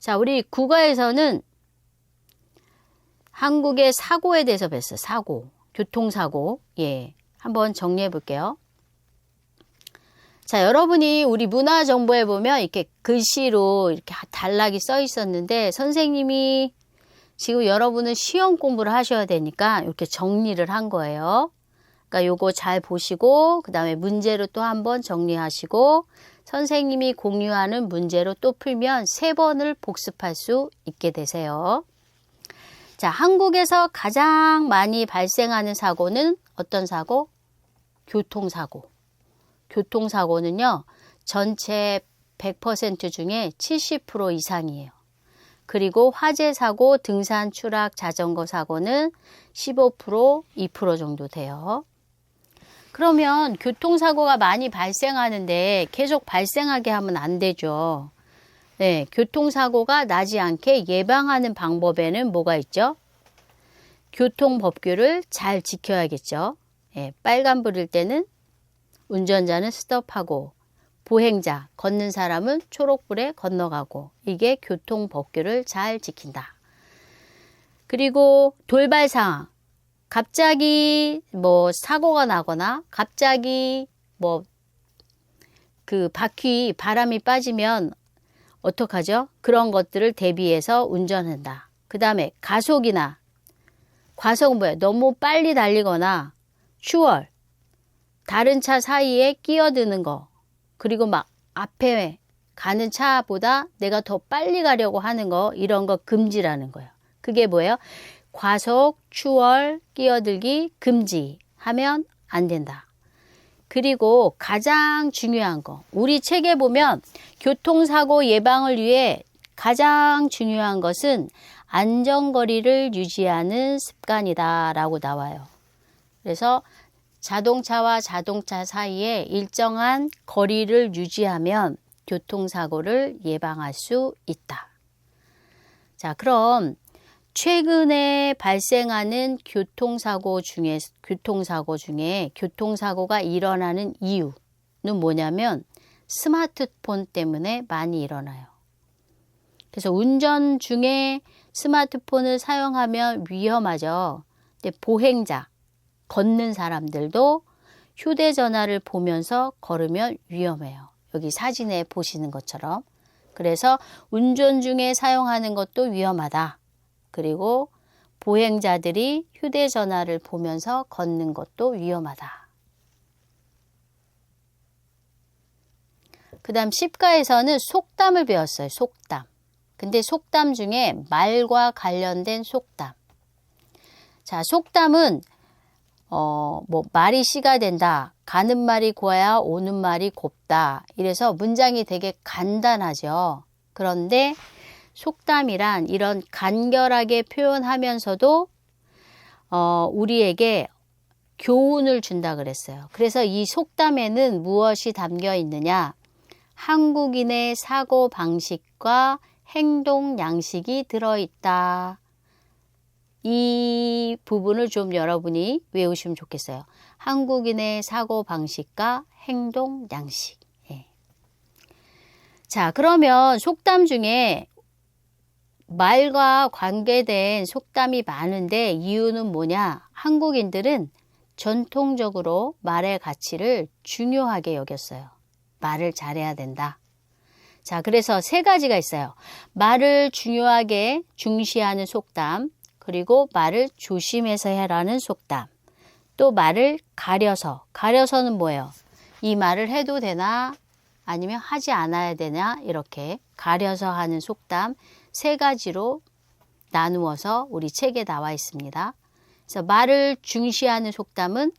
자, 우리 국어에서는 한국의 사고에 대해서 뵀어요. 사고, 교통사고. 예, 한번 정리해 볼게요. 자, 여러분이 우리 문화정보에 보면 이렇게 글씨로 이렇게 단락이 써 있었는데 선생님이 지금 여러분은 시험 공부를 하셔야 되니까 이렇게 정리를 한 거예요. 그러니까 요거 잘 보시고 그 다음에 문제로 또 한번 정리하시고 선생님이 공유하는 문제로 또 풀면 3번을 복습할 수 있게 되세요. 자, 한국에서 가장 많이 발생하는 사고는 어떤 사고? 교통사고. 교통사고는요, 전체 100% 중에 70% 이상이에요. 그리고 화재사고, 등산, 추락, 자전거 사고는 15%, 2% 정도 돼요. 그러면 교통사고가 많이 발생하는데 계속 발생하게 하면 안 되죠. 네, 교통사고가 나지 않게 예방하는 방법에는 뭐가 있죠? 교통법규를 잘 지켜야겠죠. 네, 빨간불일 때는 운전자는 스톱하고 보행자, 걷는 사람은 초록불에 건너가고 이게 교통법규를 잘 지킨다. 그리고 돌발 상황, 갑자기 사고가 나거나 갑자기 그 바퀴 바람이 빠지면 어떡하죠? 그런 것들을 대비해서 운전한다. 그 다음에 가속이나 과속은 뭐예요? 너무 빨리 달리거나 추월, 다른 차 사이에 끼어드는 거, 그리고 막 앞에 가는 차보다 내가 더 빨리 가려고 하는 거, 이런 거 금지라는 거예요. 그게 뭐예요? 과속, 추월, 끼어들기 금지하면 안 된다. 그리고 가장 중요한 거, 우리 책에 보면 교통사고 예방을 위해 가장 중요한 것은 안전거리를 유지하는 습관이다 라고 나와요. 그래서 자동차와 자동차 사이에 일정한 거리를 유지하면 교통사고를 예방할 수 있다. 자, 그럼 최근에 발생하는 교통사고 중에 교통사고가 일어나는 이유는 뭐냐면 스마트폰 때문에 많이 일어나요. 그래서 운전 중에 스마트폰을 사용하면 위험하죠. 근데 보행자, 걷는 사람들도 휴대전화를 보면서 걸으면 위험해요. 여기 사진에 보시는 것처럼. 그래서 운전 중에 사용하는 것도 위험하다. 그리고 보행자들이 휴대전화를 보면서 걷는 것도 위험하다. 그 다음 10가에서는 속담을 배웠어요. 속담. 근데 속담 중에 말과 관련된 속담. 자, 속담은 말이 씨가 된다. 가는 말이 고야 오는 말이 곱다. 이래서 문장이 되게 간단하죠. 그런데 속담이란 이런 간결하게 표현하면서도 우리에게 교훈을 준다 그랬어요. 그래서 이 속담에는 무엇이 담겨 있느냐? 한국인의 사고 방식과 행동 양식이 들어있다. 이 부분을 좀 여러분이 외우시면 좋겠어요. 한국인의 사고 방식과 행동 양식. 예. 자, 그러면 속담 중에 말과 관계된 속담이 많은데 이유는 뭐냐? 한국인들은 전통적으로 말의 가치를 중요하게 여겼어요. 말을 잘해야 된다. 자, 그래서 3가지가 있어요. 말을 중요하게 중시하는 속담, 그리고 말을 조심해서 해라는 속담, 또 말을 가려서는 뭐예요? 이 말을 해도 되나 아니면 하지 않아야 되냐, 이렇게 가려서 하는 속담 3가지로 나누어서 우리 책에 나와 있습니다. 그래서 말을 중시하는 속담은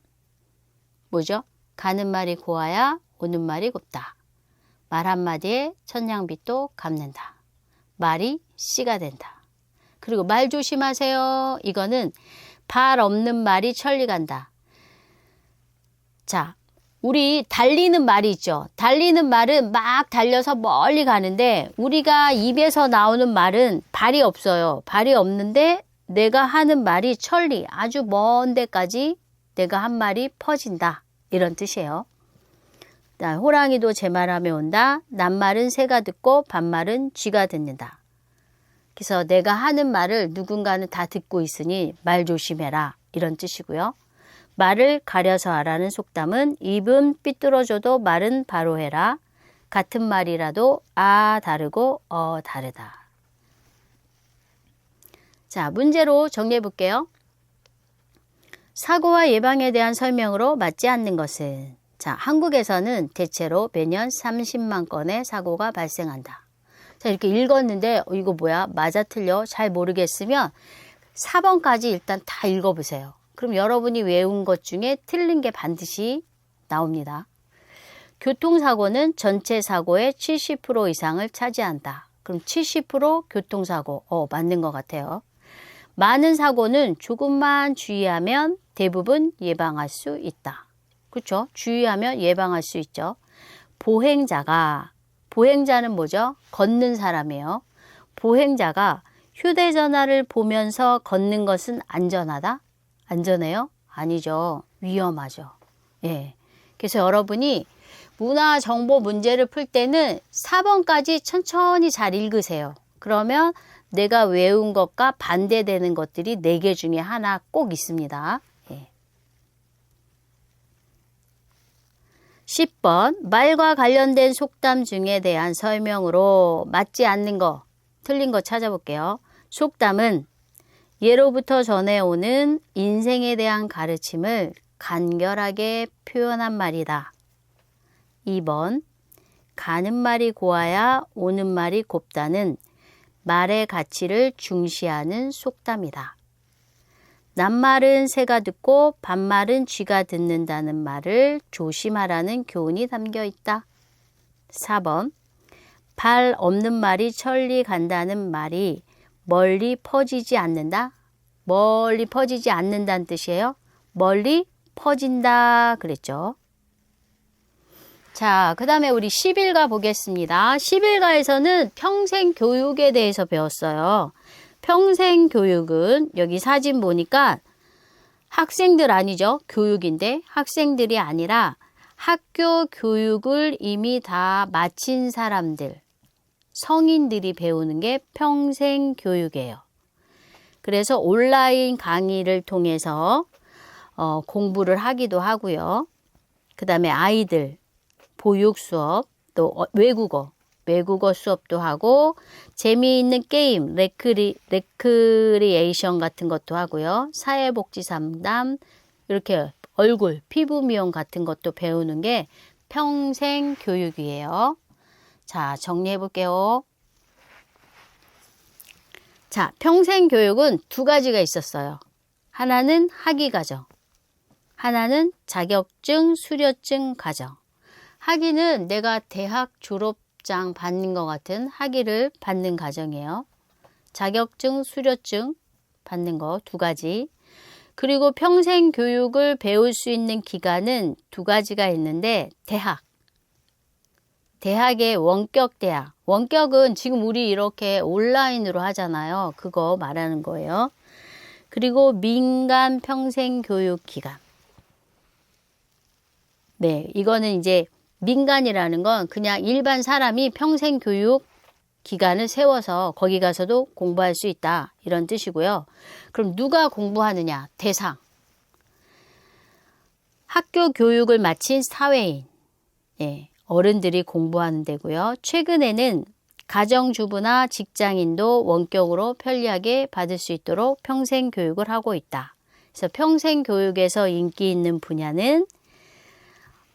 뭐죠? 가는 말이 고와야 오는 말이 곱다. 말 한마디에 천냥빚도 갚는다. 말이 씨가 된다. 그리고 말 조심하세요. 이거는 발 없는 말이 천리 간다. 자, 우리 달리는 말이 있죠. 달리는 말은 막 달려서 멀리 가는데 우리가 입에서 나오는 말은 발이 없어요. 발이 없는데 내가 하는 말이 천리, 아주 먼 데까지 내가 한 말이 퍼진다. 이런 뜻이에요. 호랑이도 제 말하며 온다. 낱말은 새가 듣고 반말은 쥐가 듣는다. 그래서 내가 하는 말을 누군가는 다 듣고 있으니 말 조심해라. 이런 뜻이고요. 말을 가려서 하라는 속담은 입은 삐뚤어져도 말은 바로 해라. 같은 말이라도 다르고 다르다. 자, 문제로 정리해 볼게요. 사고와 예방에 대한 설명으로 맞지 않는 것은 자, 한국에서는 대체로 매년 30만 건의 사고가 발생한다. 자, 이렇게 읽었는데 이거 뭐야? 맞아 틀려? 잘 모르겠으면 4번까지 일단 다 읽어보세요. 그럼 여러분이 외운 것 중에 틀린 게 반드시 나옵니다. 교통사고는 전체 사고의 70% 이상을 차지한다. 그럼 70% 교통사고. 맞는 것 같아요. 많은 사고는 조금만 주의하면 대부분 예방할 수 있다. 그렇죠? 주의하면 예방할 수 있죠. 보행자는 뭐죠? 걷는 사람이에요. 보행자가 휴대전화를 보면서 걷는 것은 안전하다? 안전해요? 아니죠. 위험하죠. 예. 그래서 여러분이 문화 정보 문제를 풀 때는 4번까지 천천히 잘 읽으세요. 그러면 내가 외운 것과 반대되는 것들이 4개 중에 하나 꼭 있습니다. 예. 10번 말과 관련된 속담 중에 대한 설명으로 맞지 않는 거, 틀린 거 찾아볼게요. 속담은 예로부터 전해오는 인생에 대한 가르침을 간결하게 표현한 말이다. 2번 가는 말이 고와야 오는 말이 곱다는 말의 가치를 중시하는 속담이다. 낱말은 새가 듣고 반말은 쥐가 듣는다는 말을 조심하라는 교훈이 담겨 있다. 4번 발 없는 말이 천리 간다는 말이 멀리 퍼지지 않는다. 멀리 퍼지지 않는다는 뜻이에요. 멀리 퍼진다 그랬죠. 자, 그 다음에 우리 11가 보겠습니다. 11가에서는 평생교육에 대해서 배웠어요. 평생교육은 여기 사진 보니까 학생들 아니죠. 교육인데 학생들이 아니라 학교 교육을 이미 다 마친 사람들, 성인들이 배우는 게 평생교육이에요. 그래서 온라인 강의를 통해서 공부를 하기도 하고요. 그 다음에 아이들 보육 수업, 또 외국어 수업도 하고 재미있는 게임, 레크리에이션 같은 것도 하고요. 사회복지 상담, 이렇게 얼굴, 피부 미용 같은 것도 배우는 게 평생 교육이에요. 자, 정리해 볼게요. 자, 평생 교육은 2가지가 있었어요. 하나는 학위 과정, 하나는 자격증 수료증 과정. 학위는 내가 대학 졸업장 받는 것 같은 학위를 받는 과정이에요. 자격증, 수료증 받는 거 2가지. 그리고 평생 교육을 배울 수 있는 기간은 2가지가 있는데 대학의 원격 대학. 원격은 지금 우리 이렇게 온라인으로 하잖아요. 그거 말하는 거예요. 그리고 민간 평생 교육 기관. 네, 이거는 이제 민간이라는 건 그냥 일반 사람이 평생 교육 기간을 세워서 거기 가서도 공부할 수 있다. 이런 뜻이고요. 그럼 누가 공부하느냐? 대상. 학교 교육을 마친 사회인, 예, 어른들이 공부하는 데고요. 최근에는 가정주부나 직장인도 원격으로 편리하게 받을 수 있도록 평생 교육을 하고 있다. 그래서 평생 교육에서 인기 있는 분야는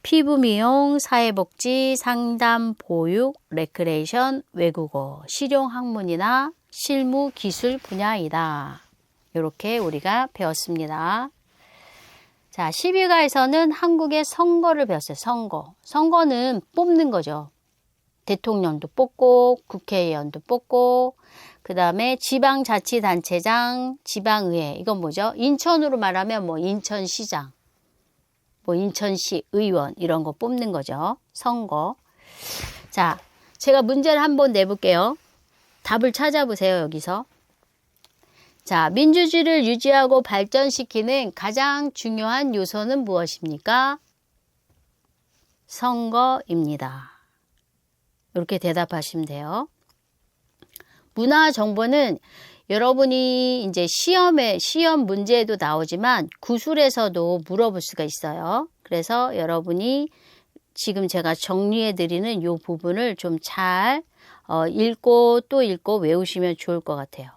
피부 미용, 사회복지, 상담, 보육, 레크레이션, 외국어, 실용학문이나 실무 기술 분야이다. 이렇게 우리가 배웠습니다. 자, 12가에서는 한국의 선거를 배웠어요. 선거. 선거는 뽑는 거죠. 대통령도 뽑고 국회의원도 뽑고 그 다음에 지방자치단체장, 지방의회. 이건 뭐죠? 인천으로 말하면 뭐 인천시장. 뭐 인천시 의원 이런 거 뽑는 거죠. 선거. 자, 제가 문제를 한번 내볼게요. 답을 찾아보세요. 여기서. 자, 민주주의를 유지하고 발전시키는 가장 중요한 요소는 무엇입니까? 선거입니다. 이렇게 대답하시면 돼요. 문화 정보는 여러분이 이제 시험 문제에도 나오지만 구술에서도 물어볼 수가 있어요. 그래서 여러분이 지금 제가 정리해 드리는 이 부분을 좀 잘 읽고 또 읽고 외우시면 좋을 것 같아요.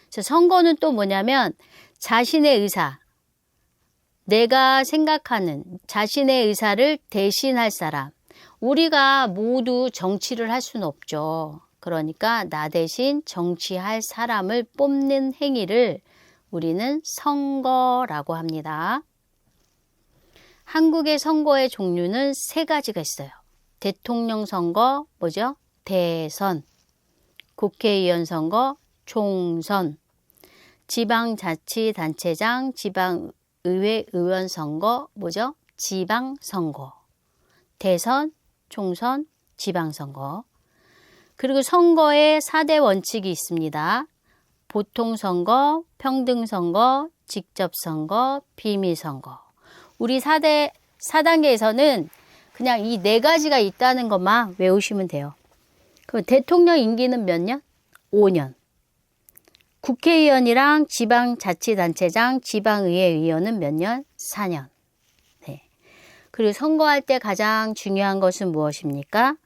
그래서 선거는 또 뭐냐면 자신의 의사, 내가 생각하는 자신의 의사를 대신할 사람. 우리가 모두 정치를 할 수는 없죠. 그러니까 나 대신 정치할 사람을 뽑는 행위를 우리는 선거라고 합니다. 한국의 선거의 종류는 3가지가 있어요. 대통령 선거, 뭐죠? 대선, 국회의원 선거, 총선, 지방자치단체장, 지방의회 의원 선거, 뭐죠? 지방선거, 대선, 총선, 지방선거. 그리고 선거에 4대 원칙이 있습니다. 보통선거, 평등선거, 직접선거, 비밀선거. 우리 4단계에서는 그냥 이 4가지가 있다는 것만 외우시면 돼요. 그럼 대통령 임기는 몇 년? 5년. 국회의원이랑 지방자치단체장, 지방의회 의원은 몇 년? 4년. 네. 그리고 선거할 때 가장 중요한 것은 무엇입니까?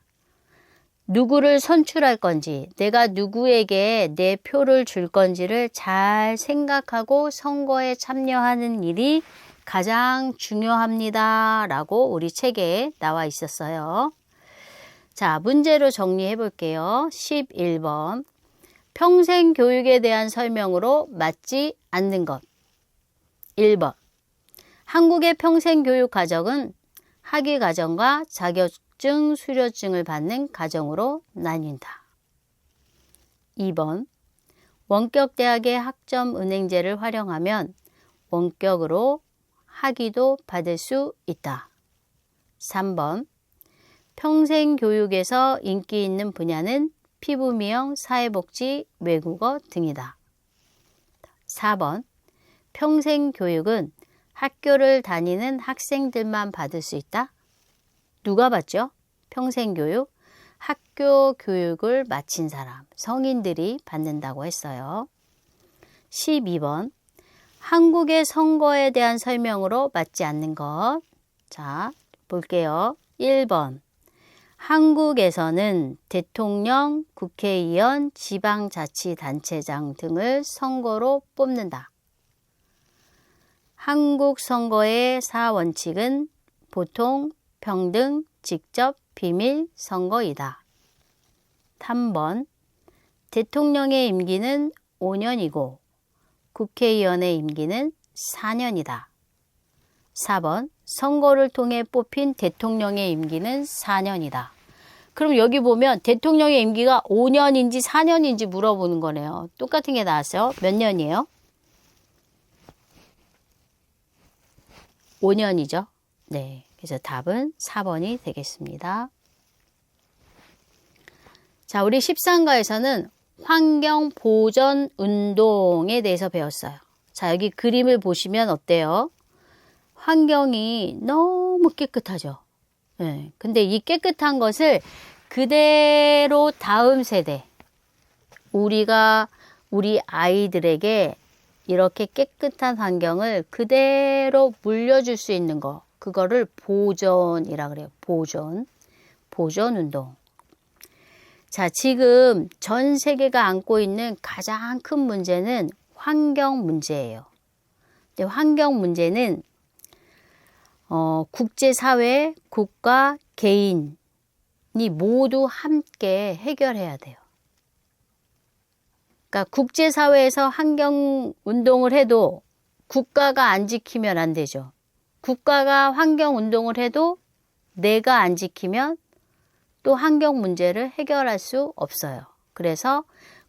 누구를 선출할 건지, 내가 누구에게 내 표를 줄 건지를 잘 생각하고 선거에 참여하는 일이 가장 중요합니다. 라고 우리 책에 나와 있었어요. 자, 문제로 정리해 볼게요. 11번. 평생 교육에 대한 설명으로 맞지 않는 것. 1번. 한국의 평생 교육 과정은 학위 과정과 자격증 수료증을 받는 과정으로 나뉜다. 2번. 원격 대학의 학점 은행제를 활용하면 원격으로 학위도 받을 수 있다. 3번. 평생 교육에서 인기 있는 분야는 피부 미용, 사회복지, 외국어 등이다. 4번. 평생 교육은 학교를 다니는 학생들만 받을 수 있다. 누가 받죠? 평생 교육. 학교 교육을 마친 사람, 성인들이 받는다고 했어요. 12번. 한국의 선거에 대한 설명으로 맞지 않는 것. 자, 볼게요. 1번. 한국에서는 대통령, 국회의원, 지방자치단체장 등을 선거로 뽑는다. 한국 선거의 4원칙은 보통, 평등, 직접, 비밀 선거이다. 3번. 대통령의 임기는 5년이고 국회의원의 임기는 4년이다. 4번. 선거를 통해 뽑힌 대통령의 임기는 4년이다. 그럼 여기 보면 대통령의 임기가 5년인지 4년인지 물어보는 거네요. 똑같은 게 나왔어요. 몇 년이에요? 5년이죠. 네. 그래서 답은 4번이 되겠습니다. 자, 우리 13과에서는 환경보전운동에 대해서 배웠어요. 자, 여기 그림을 보시면 어때요? 환경이 너무 깨끗하죠. 네. 근데 이 깨끗한 것을 그대로 다음 세대, 우리 아이들에게 이렇게 깨끗한 환경을 그대로 물려줄 수 있는 거, 그거를 보전이라 그래요. 보전운동. 자, 지금 전 세계가 안고 있는 가장 큰 문제는 환경 문제예요. 근데 환경 문제는 국제사회, 국가, 개인이 모두 함께 해결해야 돼요. 그러니까 국제사회에서 환경운동을 해도 국가가 안 지키면 안 되죠. 국가가 환경운동을 해도 내가 안 지키면 또 환경 문제를 해결할 수 없어요. 그래서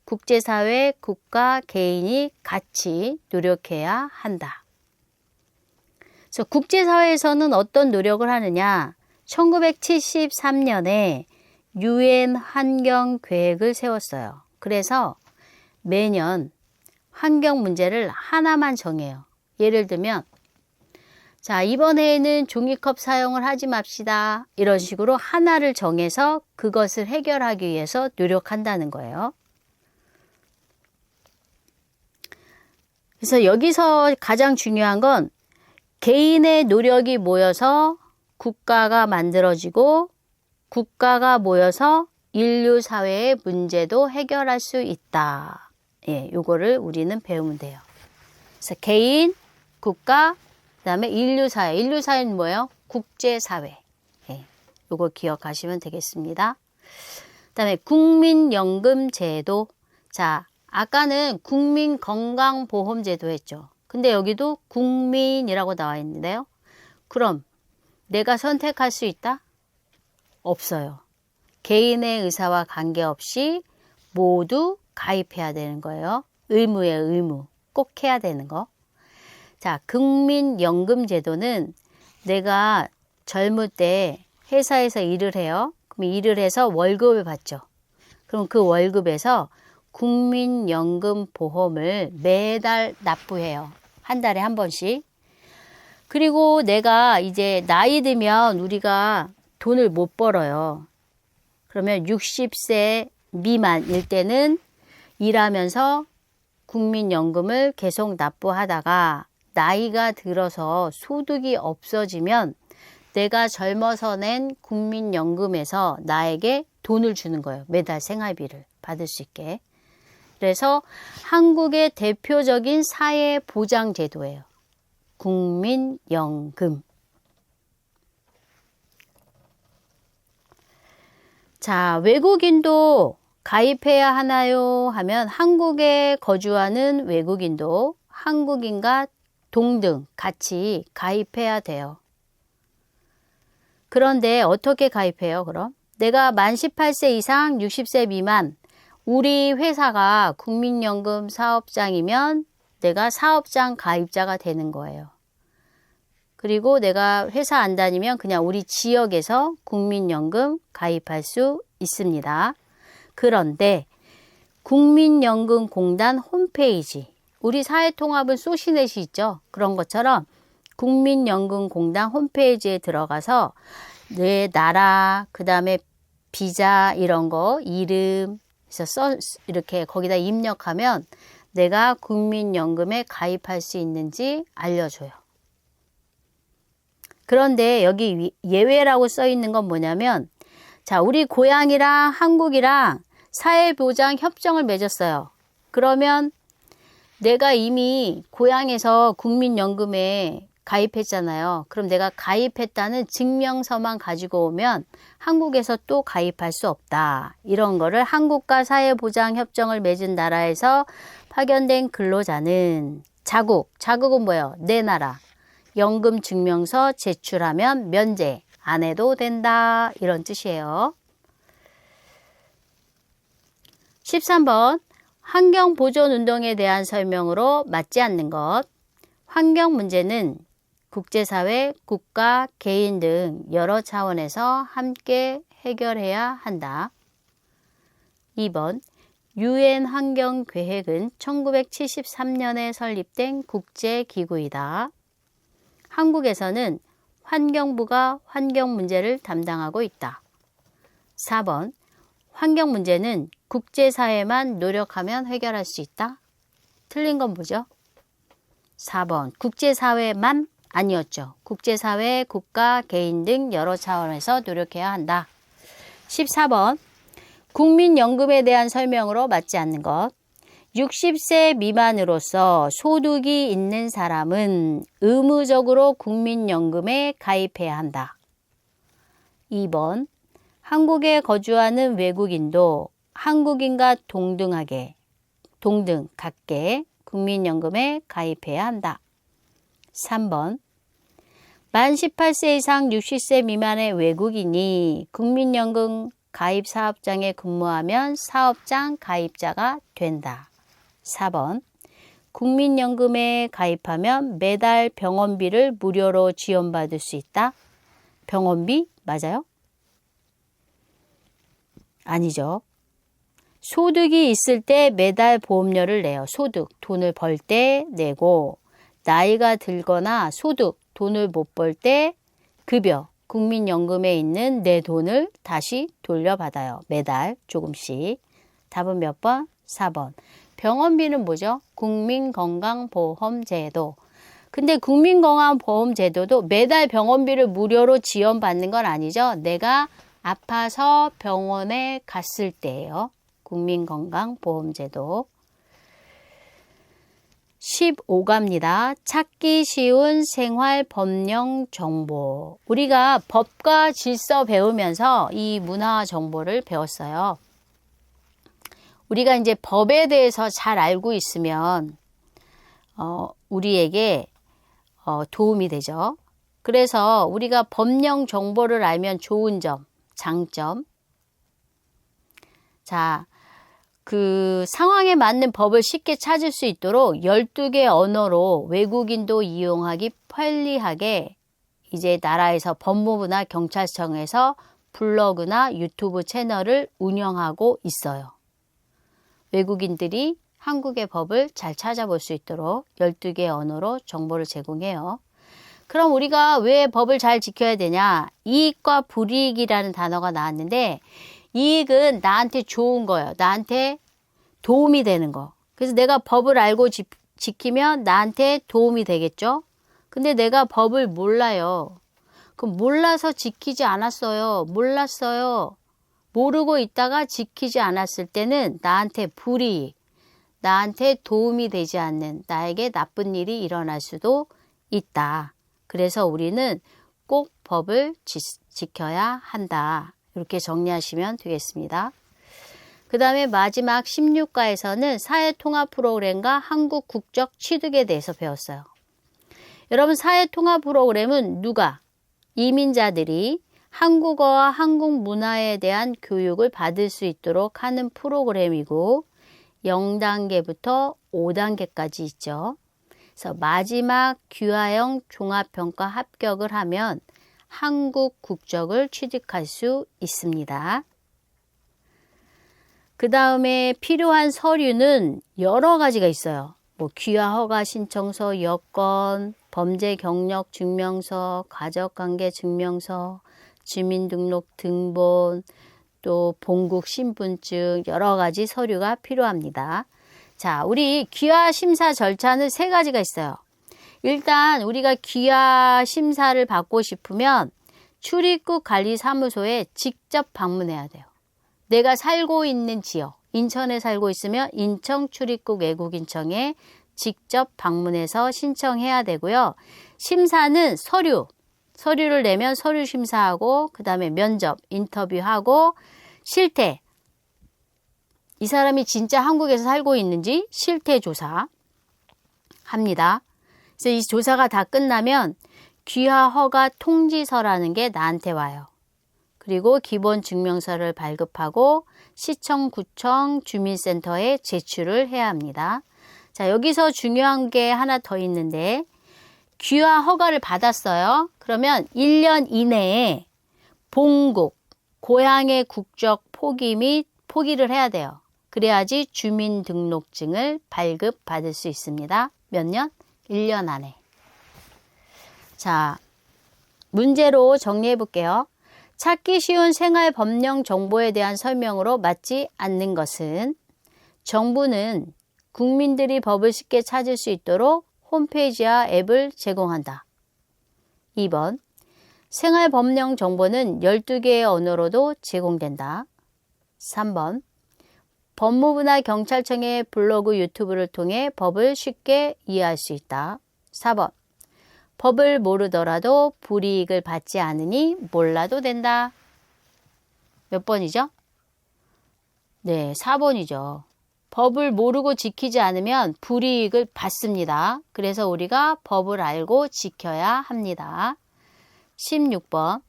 국제사회, 국가, 개인이 같이 노력해야 한다. 그래서 국제사회에서는 어떤 노력을 하느냐? 1973년에 UN 환경계획을 세웠어요. 그래서 매년 환경 문제를 하나만 정해요. 예를 들면 자, 이번 해에는 종이컵 사용을 하지 맙시다. 이런 식으로 하나를 정해서 그것을 해결하기 위해서 노력한다는 거예요. 그래서 여기서 가장 중요한 건 개인의 노력이 모여서 국가가 만들어지고 국가가 모여서 인류 사회의 문제도 해결할 수 있다. 예, 요거를 우리는 배우면 돼요. 그래서 개인, 국가, 그다음에 인류 사회. 인류 사회는 뭐예요? 국제 사회. 예, 요거 기억하시면 되겠습니다. 그다음에 국민연금 제도. 자, 아까는 국민건강보험제도 했죠. 근데 여기도 국민이라고 나와 있는데요. 그럼 내가 선택할 수 있다? 없어요. 개인의 의사와 관계없이 모두 가입해야 되는 거예요. 의무예요, 의무. 꼭 해야 되는 거. 자, 국민연금제도는 내가 젊을 때 회사에서 일을 해요. 그럼 일을 해서 월급을 받죠. 그럼 그 월급에서 국민연금보험을 매달 납부해요. 한 달에 한 번씩. 그리고 내가 이제 나이 들면 우리가 돈을 못 벌어요. 그러면 60세 미만일 때는 일하면서 국민연금을 계속 납부하다가 나이가 들어서 소득이 없어지면 내가 젊어서 낸 국민연금에서 나에게 돈을 주는 거예요. 매달 생활비를 받을 수 있게. 그래서 한국의 대표적인 사회보장제도예요. 국민연금. 자, 외국인도 가입해야 하나요? 하면 한국에 거주하는 외국인도 한국인과 동등 같이 가입해야 돼요. 그런데 어떻게 가입해요, 그럼? 내가 만 18세 이상 60세 미만 우리 회사가 국민연금 사업장이면 내가 사업장 가입자가 되는 거예요. 그리고 내가 회사 안 다니면 그냥 우리 지역에서 국민연금 가입할 수 있습니다. 그런데 국민연금공단 홈페이지, 우리 사회통합은 소시넷이 있죠. 그런 것처럼 국민연금공단 홈페이지에 들어가서 내 나라, 그 다음에 비자 이런 거, 이름, 이렇게 거기다 입력하면 내가 국민연금에 가입할 수 있는지 알려줘요. 그런데 여기 예외라고 써 있는 건 뭐냐면, 자, 우리 고향이랑 한국이랑 사회보장 협정을 맺었어요. 그러면 내가 이미 고향에서 국민연금에 가입했잖아요. 그럼 내가 가입했다는 증명서만 가지고 오면 한국에서 또 가입할 수 없다. 이런 거를 한국과 사회보장협정을 맺은 나라에서 파견된 근로자는 자국은 뭐예요? 내 나라. 연금 증명서 제출하면 면제 안 해도 된다. 이런 뜻이에요. 13번 환경보존운동에 대한 설명으로 맞지 않는 것. 환경 문제는 국제사회, 국가, 개인 등 여러 차원에서 함께 해결해야 한다. 2번 UN 환경계획은 1973년에 설립된 국제기구이다. 한국에서는 환경부가 환경 문제를 담당하고 있다. 4번 환경 문제는 국제사회만 노력하면 해결할 수 있다. 틀린 건 뭐죠? 4번 국제사회만 아니었죠. 국제사회, 국가, 개인 등 여러 차원에서 노력해야 한다. 14번 국민연금에 대한 설명으로 맞지 않는 것. 60세 미만으로서 소득이 있는 사람은 의무적으로 국민연금에 가입해야 한다. 2번 한국에 거주하는 외국인도 한국인과 동등 같게 국민연금에 가입해야 한다. 3번 만 18세 이상 60세 미만의 외국인이 국민연금 가입 사업장에 근무하면 사업장 가입자가 된다. 4번 국민연금에 가입하면 매달 병원비를 무료로 지원받을 수 있다. 병원비 맞아요? 아니죠. 소득이 있을 때 매달 보험료를 내요. 소득, 돈을 벌 때 내고, 나이가 들거나 소득, 돈을 못 벌 때 급여, 국민연금에 있는 내 돈을 다시 돌려받아요. 매달 조금씩. 답은 몇 번? 4번. 병원비는 뭐죠? 국민건강보험제도. 근데 국민건강보험제도도 매달 병원비를 무료로 지원받는 건 아니죠. 내가 아파서 병원에 갔을 때예요. 국민건강보험제도. 15갑니다. 찾기 쉬운 생활법령 정보. 우리가 법과 질서 배우면서 이 문화 정보를 배웠어요. 우리가 이제 법에 대해서 잘 알고 있으면 우리에게 도움이 되죠. 그래서 우리가 법령 정보를 알면 좋은 점, 장점. 자, 그 상황에 맞는 법을 쉽게 찾을 수 있도록 12개 언어로 외국인도 이용하기 편리하게 이제 나라에서 법무부나 경찰청에서 블로그나 유튜브 채널을 운영하고 있어요. 외국인들이 한국의 법을 잘 찾아볼 수 있도록 12개 언어로 정보를 제공해요. 그럼 우리가 왜 법을 잘 지켜야 되냐? 이익과 불이익이라는 단어가 나왔는데 이익은 나한테 좋은 거예요. 나한테 도움이 되는 거. 그래서 내가 법을 알고 지키면 나한테 도움이 되겠죠? 근데 내가 법을 몰라요. 그럼 몰라서 지키지 않았어요. 몰랐어요. 모르고 있다가 지키지 않았을 때는 나한테 불이익, 나한테 도움이 되지 않는, 나에게 나쁜 일이 일어날 수도 있다. 그래서 우리는 꼭 법을 지켜야 한다. 이렇게 정리하시면 되겠습니다. 그 다음에 마지막 16과에서는 사회통합 프로그램과 한국 국적 취득에 대해서 배웠어요. 여러분, 사회통합 프로그램은 누가? 이민자들이 한국어와 한국 문화에 대한 교육을 받을 수 있도록 하는 프로그램이고 0단계부터 5단계까지 있죠. 그래서 마지막 귀화형 종합평가 합격을 하면 한국 국적을 취득할 수 있습니다. 그 다음에 필요한 서류는 여러 가지가 있어요. 뭐 귀화 허가 신청서, 여권, 범죄 경력 증명서, 가족관계 증명서, 주민등록 등본, 또 본국 신분증 여러 가지 서류가 필요합니다. 자, 우리 귀화 심사 절차는 3가지가 있어요. 일단 우리가 귀화 심사를 받고 싶으면 출입국 관리사무소에 직접 방문해야 돼요. 내가 살고 있는 지역, 인천에 살고 있으면 인천 출입국 외국인청에 직접 방문해서 신청해야 되고요. 심사는 서류를 내면 서류 심사하고 그 다음에 면접, 인터뷰하고 실태, 이 사람이 진짜 한국에서 살고 있는지 실태 조사 합니다. 그래서 이 조사가 다 끝나면 귀화 허가 통지서라는 게 나한테 와요. 그리고 기본 증명서를 발급하고 시청, 구청, 주민센터에 제출을 해야 합니다. 자, 여기서 중요한 게 하나 더 있는데 귀화 허가를 받았어요. 그러면 1년 이내에 본국, 고향의 국적 포기를 해야 돼요. 그래야지 주민등록증을 발급받을 수 있습니다. 몇 년? 1년 안에. 자, 문제로 정리해 볼게요. 찾기 쉬운 생활법령 정보에 대한 설명으로 맞지 않는 것은 정부는 국민들이 법을 쉽게 찾을 수 있도록 홈페이지와 앱을 제공한다. 2번, 생활법령 정보는 12개의 언어로도 제공된다. 3번, 법무부나 경찰청의 블로그, 유튜브를 통해 법을 쉽게 이해할 수 있다. 4번, 법을 모르더라도 불이익을 받지 않으니 몰라도 된다. 몇 번이죠? 네, 4번이죠. 법을 모르고 지키지 않으면 불이익을 받습니다. 그래서 우리가 법을 알고 지켜야 합니다. 16번,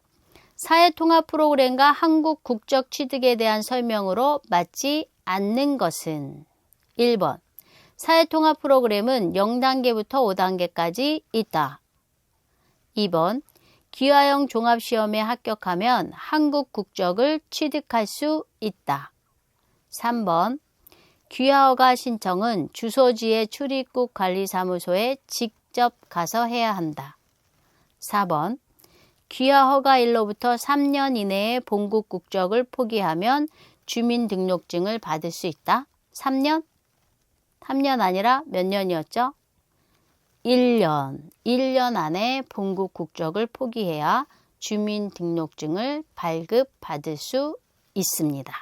사회통합 프로그램과 한국 국적 취득에 대한 설명으로 맞지 않는 것은 1번, 사회통합 프로그램은 0단계부터 5단계까지 있다. 2번, 귀화형 종합시험에 합격하면 한국 국적을 취득할 수 있다. 3번, 귀화허가 신청은 주소지의 출입국 관리사무소에 직접 가서 해야 한다. 4번, 귀화허가일로부터 3년 이내에 본국 국적을 포기하면 주민등록증을 받을 수 있다. 3년? 3년 아니라 몇 년이었죠? 1년. 1년 안에 본국 국적을 포기해야 주민등록증을 발급받을 수 있습니다.